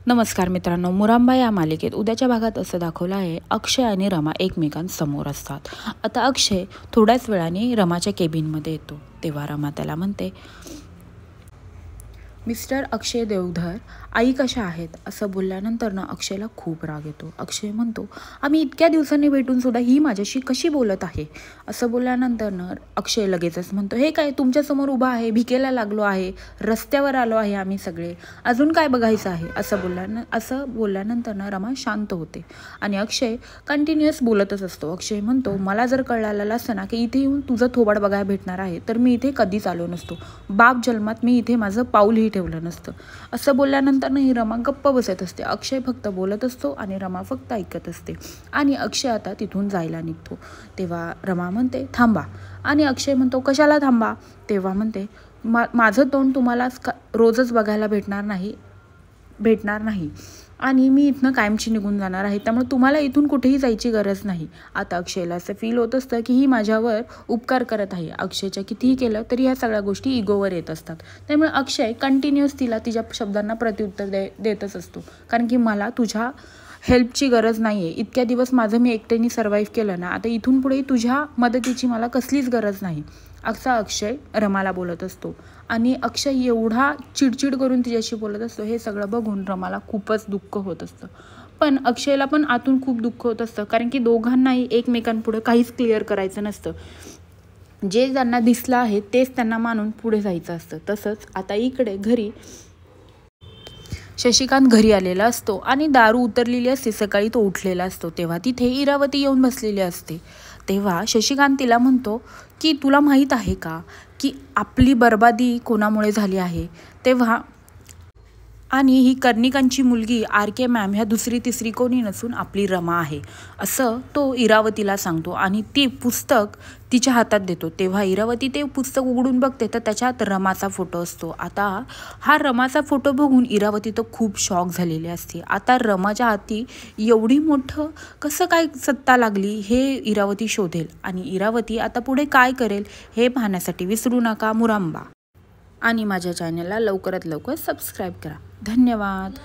नमस्कार मित्रांनो, मुरांबा या मालिकेत उद्याच्या भागात असं दाखवलं आहे, अक्षय आणि रमा एकमेकांसमोर असतात। आता अक्षय थोड्याच वेळाने रमाच्या केबिनमध्ये येतो, तेव्हा रमा त्याला म्हणते, मिस्टर अक्षय देवधर, आई कशा आहेत असं बोलल्यानंतर ना अक्षयला खूप राग येतो। अक्षय म्हणतो, आम्ही इतक्या दिवसांनी भेटून सुद्धा ही माझ्याशी कशी बोलत आहे असं बोलल्यानंतर ना अक्षय लगेचच म्हणतो, हे काय तुमच्यासमोर उभा आहे, भिकेला लागलो आहे, रस्त्यावर आलो आहे आम्ही सगळे, अजून काय बघायचं आहे असं बोलल्यानंतर ना रमा शांत होते आणि अक्षय कंटिन्युअस बोलतच असतो। अक्षय म्हणतो, मला जर कळालेलं असतं ना की इथे येऊन तुझं थोबाड बघायला भेटणार आहे तर मी इथे कधीच आलो नसतो, बाप जन्मात मी इथे माझं पाऊलही ठेवलं नसतं। असं बोलल्यानंतर ही रमा गप्प बसत असते। अक्षय फक्त बोलत असतो आणि रमा फक्त ऐकत असते आणि अक्षय आता तिथून जायला निघतो, तेव्हा रमा म्हणते, थांबा। आणि अक्षय म्हणतो, कशाला थांबा? तेव्हा म्हणते, माझं तोंड तुम्हाला रोजच बघायला भेटणार नाही आणि मी इथनं कायमची निघून जाणार आहे, त्यामुळे तुम्हाला इथून कुठेही जायची गरज नाही। आता अक्षयला असं फील होत असतं की ही माझ्यावर उपकार करत आहे। अक्षयच्या कितीही केलं तरी ह्या सगळ्या गोष्टी इगोवर येत असतात, त्यामुळे अक्षय कंटिन्युअस तिला तिच्या शब्दांना प्रत्युत्तर देतच असतो, कारण की मला तुझ्या हेल्पची गरज नाही आहे, इतक्या दिवस माझं मी एकट्याने सर्वाईव्ह केलं ना, आता इथून पुढे तुझ्या मदतीची मला कसलीच गरज नाही, असा अक्षय रमाला बोलत असतो। आणि अक्षय एवढा चिडचिड करून तिच्याशी बोलत असतो, हे सगळं बघून रमाला खूपच दुःख होत असतं, पण अक्षयला पण आतून खूप दुःख होत असतं, कारण की दोघांनाही एकमेकांपुढे काहीच क्लिअर करायचं नसतं, जे त्यांना दिसलं आहे तेच त्यांना मानून पुढे जायचं असतं। तसंच आता इकडे घरी शशिकांत घरी आलेला असतो आणि दारू उतरलेली असते, सकाळी तो उठलेला असतो, तेव्हा तिथे इरावती येऊन बसलेली असते। तेव्हा शशिकांत तिला म्हणतो की तुला माहीत आहे का की आपली बर्बादी कोणामुळे झाली आहे? तेव्हा आणि ही कर्णिकांची मुलगी RK मॅम ह्या दुसरी तिसरी कोणी नसून आपली रमा आहे असं तो इरावतीला सांगतो आणि ते पुस्तक तिच्या हातात देतो। तेव्हा इरावती ते पुस्तक उघडून बघते तर त्याच्यात रमाचा फोटो असतो। आता हा रमाचा फोटो बघून इरावती तर खूप शॉक झालेली असते। आता रमाच्या हाती एवढी मोठं कसं काय सत्ता लागली हे इरावती शोधेल आणि इरावती आता पुढे काय करेल हे पाहण्यासाठी विसरू नका मुरांबा आणि माझ्या चॅनलला लवकरात लवकर सबस्क्राईब करा। धन्यवाद।